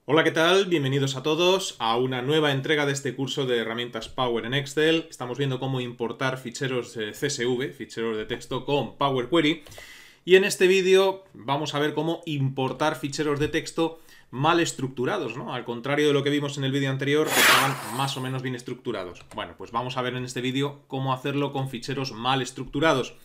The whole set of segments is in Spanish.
Hola, ¿qué tal? Bienvenidos a todos a una nueva entrega de este curso de herramientas Power en Excel. Estamos viendo cómo importar ficheros CSV, ficheros de texto con Power Query. Y en este vídeo vamos a ver cómo importar ficheros de texto mal estructurados, ¿no? Al contrario de lo que vimos en el vídeo anterior, que estaban más o menos bien estructurados. Bueno, pues vamos a ver en este vídeo cómo hacerlo con ficheros mal estructurados.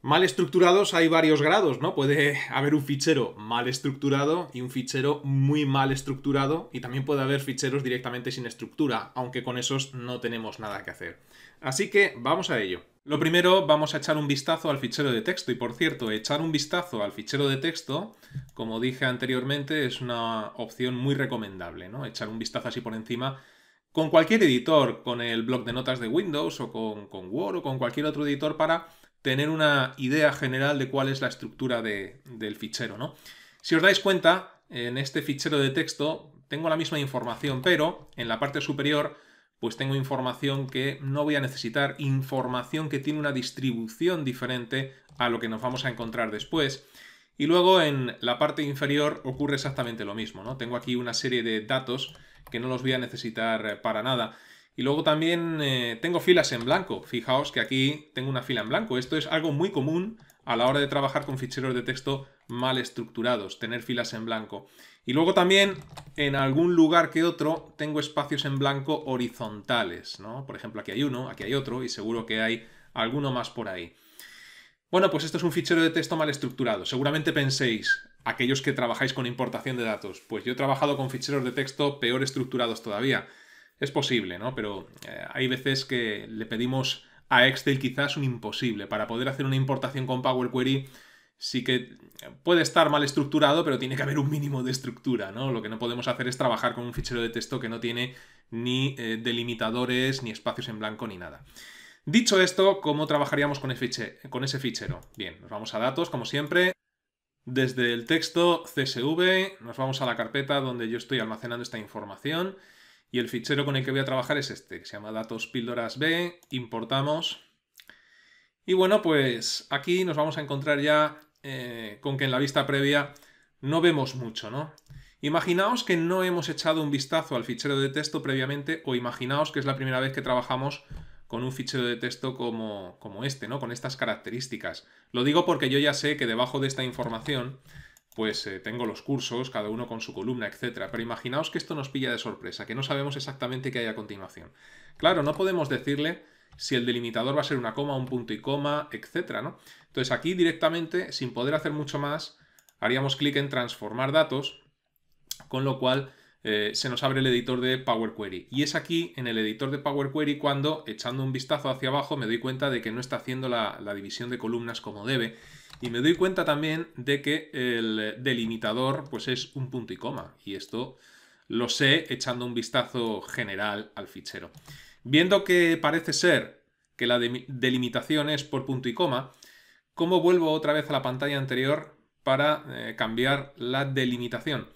Mal estructurados hay varios grados, ¿no? Puede haber un fichero mal estructurado y un fichero muy mal estructurado, y también puede haber ficheros directamente sin estructura, aunque con esos no tenemos nada que hacer. Así que vamos a ello. Lo primero, vamos a echar un vistazo al fichero de texto. Y por cierto, echar un vistazo al fichero de texto, como dije anteriormente, es una opción muy recomendable, ¿no? Echar un vistazo así por encima con cualquier editor, con el bloc de notas de Windows o con Word o con cualquier otro editor, para tener una idea general de cuál es la estructura del fichero, ¿no? Si os dais cuenta, en este fichero de texto tengo la misma información, pero en la parte superior pues tengo información que no voy a necesitar, información que tiene una distribución diferente a lo que nos vamos a encontrar después. Y luego en la parte inferior ocurre exactamente lo mismo, ¿no? Tengo aquí una serie de datos que no los voy a necesitar para nada. Y luego también tengo filas en blanco. Fijaos que aquí tengo una fila en blanco. Esto es algo muy común a la hora de trabajar con ficheros de texto mal estructurados, tener filas en blanco. Y luego también en algún lugar que otro tengo espacios en blanco horizontales, ¿no? Por ejemplo, aquí hay uno, aquí hay otro y seguro que hay alguno más por ahí. Bueno, pues esto es un fichero de texto mal estructurado. Seguramente penséis, aquellos que trabajáis con importación de datos, pues yo he trabajado con ficheros de texto peor estructurados todavía. Es posible, ¿no? Pero hay veces que le pedimos a Excel quizás un imposible. Para poder hacer una importación con Power Query sí que puede estar mal estructurado, pero tiene que haber un mínimo de estructura, ¿no? Lo que no podemos hacer es trabajar con un fichero de texto que no tiene ni delimitadores, ni espacios en blanco, ni nada. Dicho esto, ¿cómo trabajaríamos con ese fichero? Bien, nos vamos a datos, como siempre. Desde el texto CSV nos vamos a la carpeta donde yo estoy almacenando esta información, y el fichero con el que voy a trabajar es este, que se llama datos píldoras B. Importamos. Y bueno, pues aquí nos vamos a encontrar ya con que en la vista previa no vemos mucho, ¿no? Imaginaos que no hemos echado un vistazo al fichero de texto previamente, o imaginaos que es la primera vez que trabajamos con un fichero de texto como este, ¿no? Con estas características. Lo digo porque yo ya sé que debajo de esta información pues tengo los cursos, cada uno con su columna, etcétera. Pero imaginaos que esto nos pilla de sorpresa, que no sabemos exactamente qué hay a continuación. Claro, no podemos decirle si el delimitador va a ser una coma, un punto y coma, etcétera, ¿no? Entonces aquí directamente, sin poder hacer mucho más, haríamos clic en transformar datos, con lo cual se nos abre el editor de Power Query. Y es aquí, en el editor de Power Query, cuando, echando un vistazo hacia abajo, me doy cuenta de que no está haciendo la división de columnas como debe. Y me doy cuenta también de que el delimitador pues es un punto y coma. Y esto lo sé echando un vistazo general al fichero. Viendo que parece ser que la delimitación es por punto y coma, ¿cómo vuelvo otra vez a la pantalla anterior para cambiar la delimitación?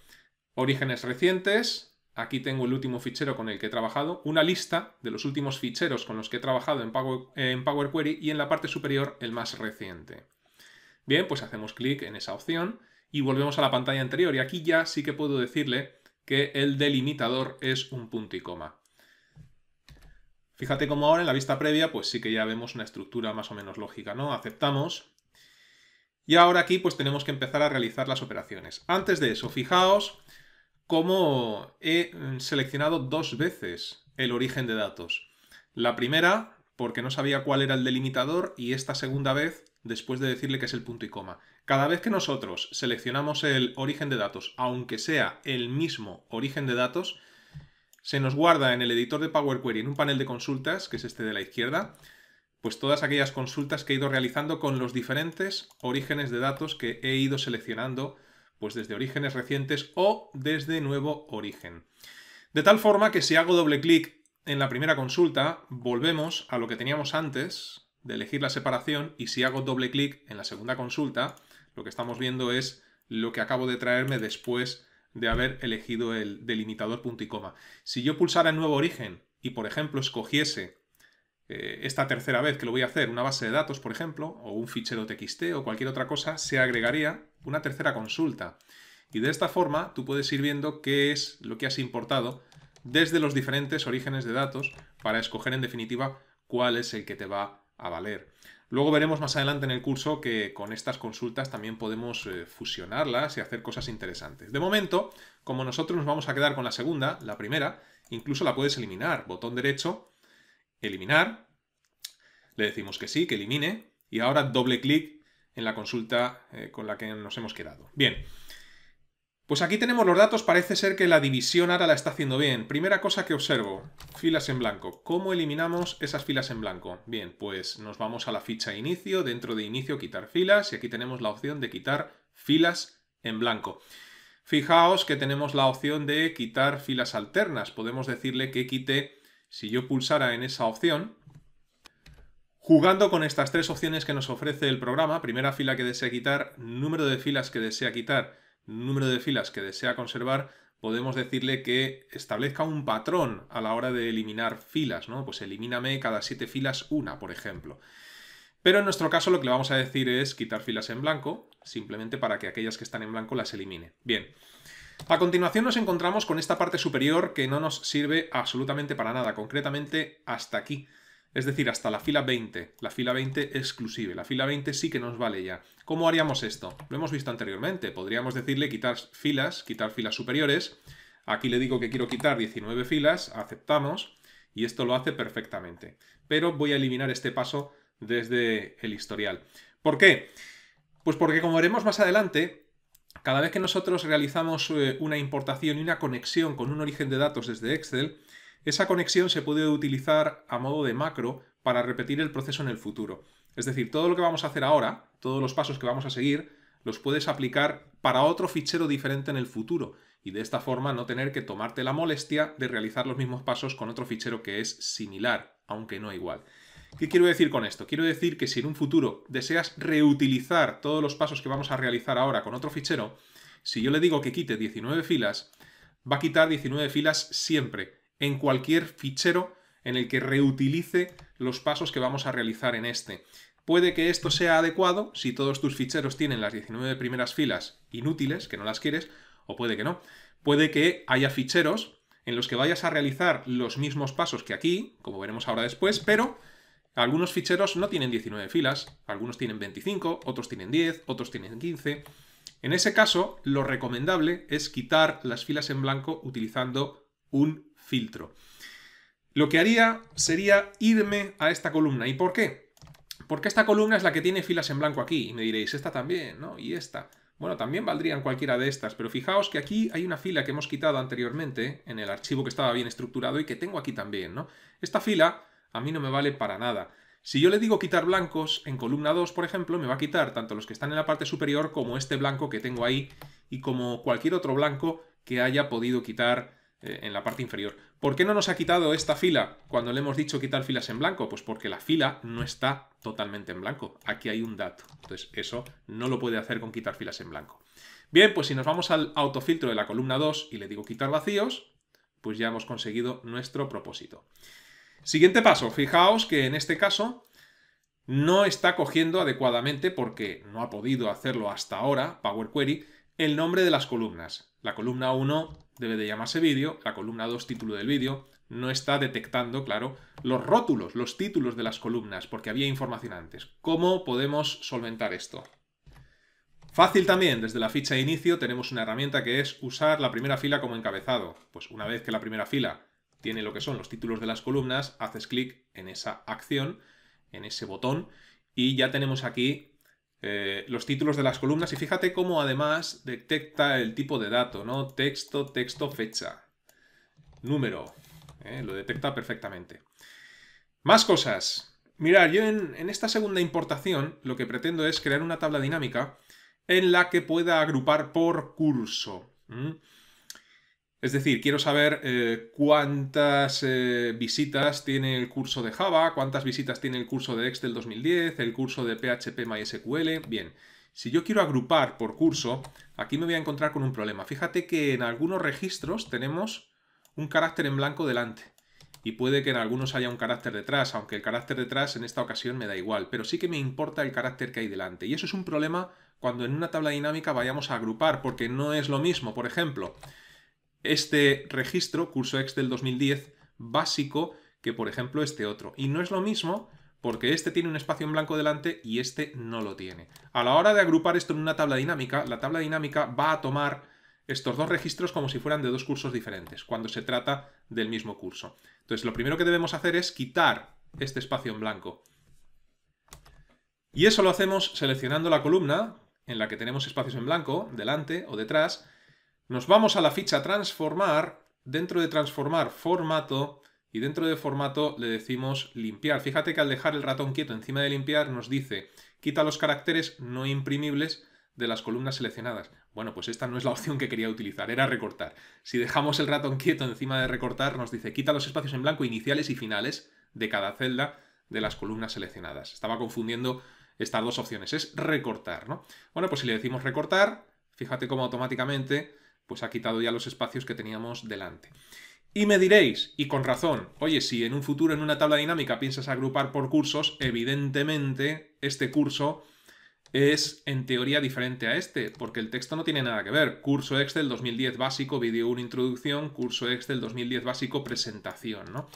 Orígenes recientes. Aquí tengo el último fichero con el que he trabajado, una lista de los últimos ficheros con los que he trabajado en Power Query, y en la parte superior el más reciente. Bien, pues hacemos clic en esa opción y volvemos a la pantalla anterior, y aquí ya sí que puedo decirle que el delimitador es un punto y coma. Fíjate cómo ahora en la vista previa pues sí que ya vemos una estructura más o menos lógica, ¿no? Aceptamos. Y ahora aquí pues tenemos que empezar a realizar las operaciones. Antes de eso, fijaos cómo he seleccionado dos veces el origen de datos. La primera, porque no sabía cuál era el delimitador, y esta segunda vez, después de decirle que es el punto y coma. Cada vez que nosotros seleccionamos el origen de datos, aunque sea el mismo origen de datos, se nos guarda en el editor de Power Query, en un panel de consultas, que es este de la izquierda, pues todas aquellas consultas que he ido realizando con los diferentes orígenes de datos que he ido seleccionando, pues desde orígenes recientes o desde nuevo origen. De tal forma que si hago doble clic en la primera consulta, volvemos a lo que teníamos antes de elegir la separación, y si hago doble clic en la segunda consulta, lo que estamos viendo es lo que acabo de traerme después de haber elegido el delimitador punto y coma. Si yo pulsara en nuevo origen y, por ejemplo, escogiese esta tercera vez que lo voy a hacer, una base de datos, por ejemplo, o un fichero TXT o cualquier otra cosa, se agregaría una tercera consulta. Y de esta forma tú puedes ir viendo qué es lo que has importado desde los diferentes orígenes de datos para escoger en definitiva cuál es el que te va a valer. Luego veremos más adelante en el curso que con estas consultas también podemos fusionarlas y hacer cosas interesantes. De momento, como nosotros nos vamos a quedar con la segunda, la primera, incluso la puedes eliminar. Botón derecho, eliminar, le decimos que sí, que elimine, y ahora doble clic en la consulta con la que nos hemos quedado. Bien. Pues aquí tenemos los datos, parece ser que la división ahora la está haciendo bien. Primera cosa que observo, filas en blanco. ¿Cómo eliminamos esas filas en blanco? Bien, pues nos vamos a la ficha inicio, dentro de inicio quitar filas y aquí tenemos la opción de quitar filas en blanco. Fijaos que tenemos la opción de quitar filas alternas. Podemos decirle que quite, si yo pulsara en esa opción, jugando con estas tres opciones que nos ofrece el programa, primera fila que desea quitar, número de filas que desea quitar, número de filas que desea conservar, podemos decirle que establezca un patrón a la hora de eliminar filas, ¿no? Pues elimíname cada 7 filas una, por ejemplo. Pero en nuestro caso lo que le vamos a decir es quitar filas en blanco, simplemente para que aquellas que están en blanco las elimine. Bien. A continuación nos encontramos con esta parte superior que no nos sirve absolutamente para nada, concretamente hasta aquí. Es decir, hasta la fila 20, la fila 20 exclusive. La fila 20 sí que nos vale ya. ¿Cómo haríamos esto? Lo hemos visto anteriormente. Podríamos decirle quitar filas superiores. Aquí le digo que quiero quitar 19 filas, aceptamos, y esto lo hace perfectamente. Pero voy a eliminar este paso desde el historial. ¿Por qué? Pues porque, como veremos más adelante, cada vez que nosotros realizamos una importación y una conexión con un origen de datos desde Excel, esa conexión se puede utilizar a modo de macro para repetir el proceso en el futuro. Es decir, todo lo que vamos a hacer ahora, todos los pasos que vamos a seguir, los puedes aplicar para otro fichero diferente en el futuro y de esta forma no tener que tomarte la molestia de realizar los mismos pasos con otro fichero que es similar, aunque no igual. ¿Qué quiero decir con esto? Quiero decir que si en un futuro deseas reutilizar todos los pasos que vamos a realizar ahora con otro fichero, si yo le digo que quite 19 filas, va a quitar 19 filas siempre, en cualquier fichero en el que reutilice los pasos que vamos a realizar en este. Puede que esto sea adecuado si todos tus ficheros tienen las 19 primeras filas inútiles, que no las quieres, o puede que no. Puede que haya ficheros en los que vayas a realizar los mismos pasos que aquí, como veremos ahora después, pero algunos ficheros no tienen 19 filas, algunos tienen 25, otros tienen 10, otros tienen 15. En ese caso, lo recomendable es quitar las filas en blanco utilizando un filtro. Lo que haría sería irme a esta columna. ¿Y por qué? Porque esta columna es la que tiene filas en blanco aquí. Y me diréis, esta también, ¿no? Y esta. Bueno, también valdrían cualquiera de estas, pero fijaos que aquí hay una fila que hemos quitado anteriormente en el archivo que estaba bien estructurado y que tengo aquí también, ¿no? Esta fila a mí no me vale para nada. Si yo le digo quitar blancos, en columna 2, por ejemplo, me va a quitar tanto los que están en la parte superior como este blanco que tengo ahí y como cualquier otro blanco que haya podido quitar en la parte inferior. ¿Por qué no nos ha quitado esta fila cuando le hemos dicho quitar filas en blanco? Pues porque la fila no está totalmente en blanco. Aquí hay un dato. Entonces eso no lo puede hacer con quitar filas en blanco. Bien, pues si nos vamos al autofiltro de la columna 2 y le digo quitar vacíos, pues ya hemos conseguido nuestro propósito. Siguiente paso. Fijaos que en este caso no está cogiendo adecuadamente, porque no ha podido hacerlo hasta ahora, Power Query, el nombre de las columnas. La columna 1 debe de llamarse vídeo, la columna 2 título del vídeo. No está detectando, claro, los rótulos, los títulos de las columnas, porque había información antes. ¿Cómo podemos solventar esto? Fácil también, desde la ficha de inicio tenemos una herramienta que es usar la primera fila como encabezado. Pues una vez que la primera fila tiene lo que son los títulos de las columnas, haces clic en esa acción, en ese botón, y ya tenemos aquí los títulos de las columnas. Y fíjate cómo además detecta el tipo de dato, ¿no? Texto, texto, fecha, número. Lo detecta perfectamente. Más cosas. Mirad, yo en esta segunda importación lo que pretendo es crear una tabla dinámica en la que pueda agrupar por curso. Es decir, quiero saber cuántas visitas tiene el curso de Java, cuántas visitas tiene el curso de Excel 2010, el curso de PHP MySQL. Bien, si yo quiero agrupar por curso, aquí me voy a encontrar con un problema. Fíjate que en algunos registros tenemos un carácter en blanco delante. Y puede que en algunos haya un carácter detrás, aunque el carácter detrás en esta ocasión me da igual. Pero sí que me importa el carácter que hay delante. Y eso es un problema cuando en una tabla dinámica vayamos a agrupar, porque no es lo mismo, por ejemplo, este registro, curso Excel 2010, básico, que por ejemplo este otro. Y no es lo mismo porque este tiene un espacio en blanco delante y este no lo tiene. A la hora de agrupar esto en una tabla dinámica, la tabla dinámica va a tomar estos dos registros como si fueran de dos cursos diferentes, cuando se trata del mismo curso. Entonces, lo primero que debemos hacer es quitar este espacio en blanco. Y eso lo hacemos seleccionando la columna en la que tenemos espacios en blanco, delante o detrás. Nos vamos a la ficha transformar, dentro de transformar, formato, y dentro de formato le decimos limpiar. Fíjate que al dejar el ratón quieto encima de limpiar nos dice quita los caracteres no imprimibles de las columnas seleccionadas. Bueno, pues esta no es la opción que quería utilizar, era recortar. Si dejamos el ratón quieto encima de recortar nos dice quita los espacios en blanco iniciales y finales de cada celda de las columnas seleccionadas. Estaba confundiendo estas dos opciones, es recortar, ¿no? Bueno, pues si le decimos recortar, fíjate cómo automáticamente pues ha quitado ya los espacios que teníamos delante. Y me diréis, y con razón, oye, si en un futuro en una tabla dinámica piensas agrupar por cursos, evidentemente este curso es en teoría diferente a este, porque el texto no tiene nada que ver. Curso Excel 2010 básico, vídeo 1 introducción, curso Excel 2010 básico, presentación, ¿no?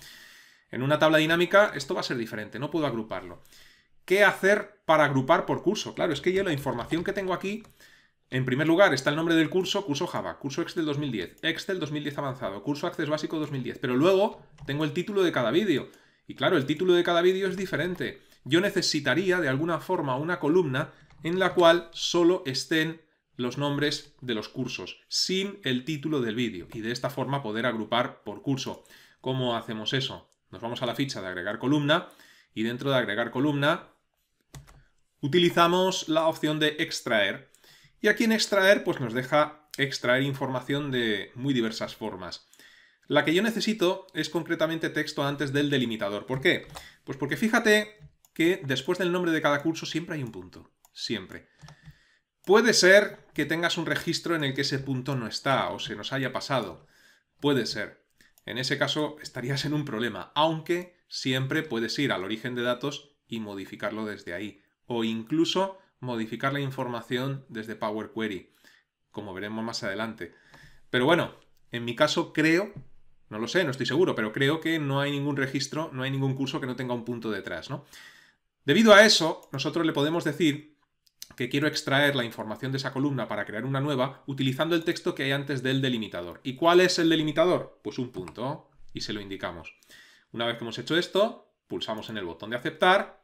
En una tabla dinámica esto va a ser diferente, no puedo agruparlo. ¿Qué hacer para agrupar por curso? Claro, es que yo la información que tengo aquí, en primer lugar está el nombre del curso, curso Java, curso Excel 2010, Excel 2010 avanzado, curso Access básico 2010, pero luego tengo el título de cada vídeo. Y claro, el título de cada vídeo es diferente. Yo necesitaría de alguna forma una columna en la cual solo estén los nombres de los cursos, sin el título del vídeo, y de esta forma poder agrupar por curso. ¿Cómo hacemos eso? Nos vamos a la ficha de agregar columna, y dentro de agregar columna utilizamos la opción de extraer. Y aquí en extraer pues nos deja extraer información de muy diversas formas. La que yo necesito es concretamente texto antes del delimitador. ¿Por qué? Pues porque fíjate que después del nombre de cada curso siempre hay un punto. Siempre. Puede ser que tengas un registro en el que ese punto no está o se nos haya pasado. Puede ser. En ese caso estarías en un problema, aunque siempre puedes ir al origen de datos y modificarlo desde ahí. O incluso modificar la información desde Power Query, como veremos más adelante. Pero bueno, en mi caso creo, no lo sé, no estoy seguro, pero creo que no hay ningún registro, no hay ningún curso que no tenga un punto detrás, ¿no? Debido a eso, nosotros le podemos decir que quiero extraer la información de esa columna para crear una nueva utilizando el texto que hay antes del delimitador. ¿Y cuál es el delimitador? Pues un punto, y se lo indicamos. Una vez que hemos hecho esto, pulsamos en el botón de aceptar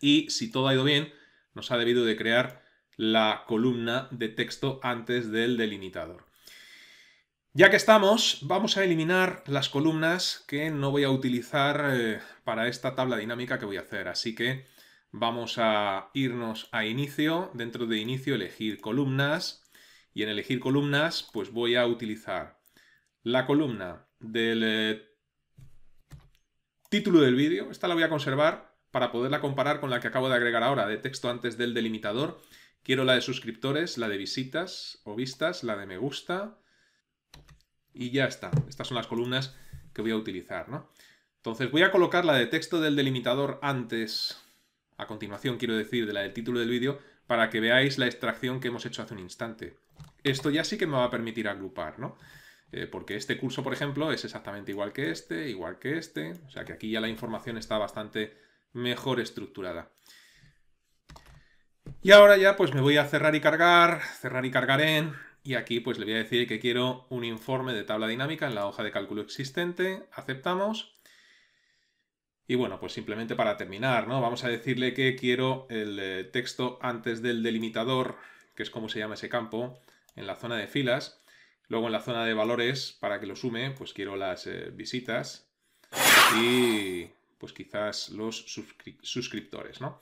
y si todo ha ido bien, nos ha debido de crear la columna de texto antes del delimitador. Ya que estamos, vamos a eliminar las columnas que no voy a utilizar para esta tabla dinámica que voy a hacer. Así que vamos a irnos a inicio, dentro de inicio elegir columnas y en elegir columnas pues voy a utilizar la columna del título del vídeo. Esta la voy a conservar para poderla comparar con la que acabo de agregar ahora, de texto antes del delimitador. Quiero la de suscriptores, la de visitas o vistas, la de me gusta. Y ya está. Estas son las columnas que voy a utilizar, ¿no? Entonces voy a colocar la de texto del delimitador antes, a continuación quiero decir, de la del título del vídeo, para que veáis la extracción que hemos hecho hace un instante. Esto ya sí que me va a permitir agrupar, ¿no? Porque este curso, por ejemplo, es exactamente igual que este, o sea que aquí ya la información está bastante mejor estructurada. Y ahora ya pues me voy a cerrar y cargar en, y aquí pues le voy a decir que quiero un informe de tabla dinámica en la hoja de cálculo existente, aceptamos. Y bueno, pues simplemente para terminar, ¿no? Vamos a decirle que quiero el texto antes del delimitador, que es como se llama ese campo, en la zona de filas. Luego en la zona de valores, para que lo sume, pues quiero las visitas y pues quizás los suscriptores, ¿no?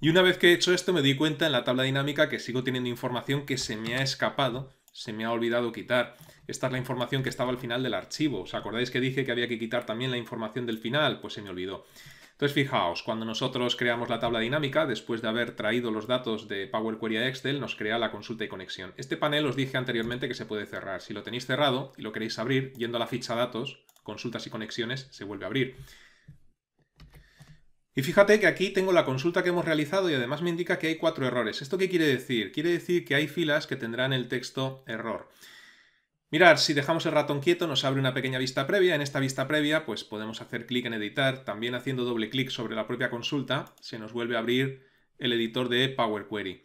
Y una vez que he hecho esto me di cuenta en la tabla dinámica que sigo teniendo información que se me ha escapado, se me ha olvidado quitar. Esta es la información que estaba al final del archivo. ¿Os acordáis que dije que había que quitar también la información del final? Pues se me olvidó. Entonces fijaos, cuando nosotros creamos la tabla dinámica, después de haber traído los datos de Power Query a Excel, nos crea la consulta y conexión. Este panel os dije anteriormente que se puede cerrar. Si lo tenéis cerrado y lo queréis abrir, yendo a la ficha datos, consultas y conexiones, se vuelve a abrir. Y fíjate que aquí tengo la consulta que hemos realizado y además me indica que hay 4 errores. ¿Esto qué quiere decir? Quiere decir que hay filas que tendrán el texto error. Mirad, si dejamos el ratón quieto nos abre una pequeña vista previa. En esta vista previa pues podemos hacer clic en editar. También haciendo doble clic sobre la propia consulta se nos vuelve a abrir el editor de Power Query.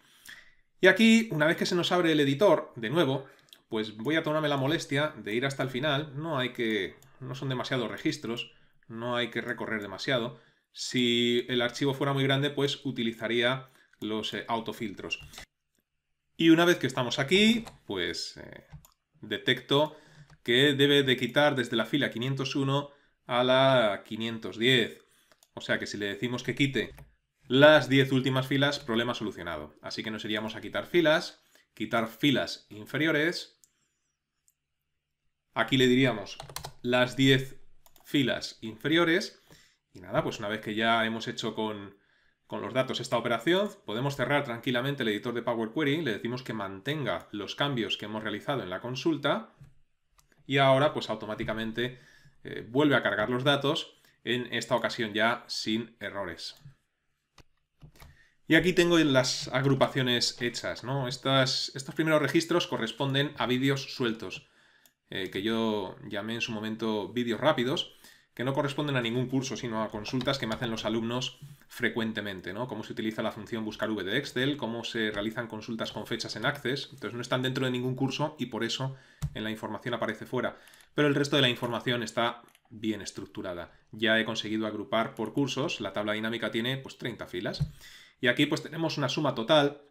Y aquí, una vez que se nos abre el editor, de nuevo, pues voy a tomarme la molestia de ir hasta el final. No son demasiados registros, no hay que recorrer demasiado. Si el archivo fuera muy grande, pues utilizaría los autofiltros. Y una vez que estamos aquí, pues detecto que debe de quitar desde la fila 501 a la 510. O sea que si le decimos que quite las 10 últimas filas, problema solucionado. Así que nos iríamos a quitar filas inferiores. Aquí le diríamos las 10 filas inferiores. Y nada, pues una vez que ya hemos hecho con los datos esta operación, podemos cerrar tranquilamente el editor de Power Query. Le decimos que mantenga los cambios que hemos realizado en la consulta. Y ahora, pues automáticamente vuelve a cargar los datos, en esta ocasión ya sin errores. Y aquí tengo las agrupaciones hechas, ¿no? Estos primeros registros corresponden a vídeos sueltos, que yo llamé en su momento vídeos rápidos, que no corresponden a ningún curso, sino a consultas que me hacen los alumnos frecuentemente, ¿no? Cómo se utiliza la función buscar V de Excel, cómo se realizan consultas con fechas en Access. Entonces no están dentro de ningún curso y por eso en la información aparece fuera. Pero el resto de la información está bien estructurada. Ya he conseguido agrupar por cursos, la tabla dinámica tiene pues 30 filas. Y aquí pues tenemos una suma total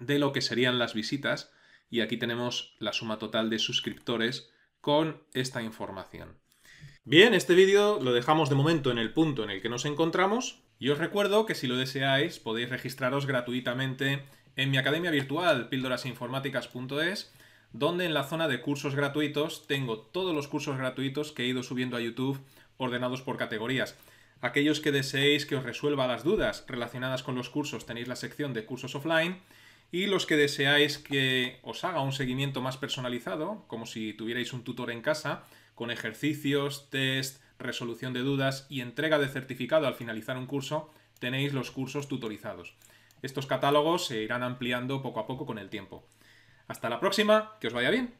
de lo que serían las visitas y aquí tenemos la suma total de suscriptores con esta información. Bien, este vídeo lo dejamos de momento en el punto en el que nos encontramos y os recuerdo que si lo deseáis podéis registraros gratuitamente en mi academia virtual pildorasinformáticas.es, donde en la zona de cursos gratuitos tengo todos los cursos gratuitos que he ido subiendo a YouTube ordenados por categorías. Aquellos que deseéis que os resuelva las dudas relacionadas con los cursos tenéis la sección de cursos offline y los que deseáis que os haga un seguimiento más personalizado, como si tuvierais un tutor en casa, con ejercicios, test, resolución de dudas y entrega de certificado al finalizar un curso, tenéis los cursos tutorizados. Estos catálogos se irán ampliando poco a poco con el tiempo. Hasta la próxima, que os vaya bien.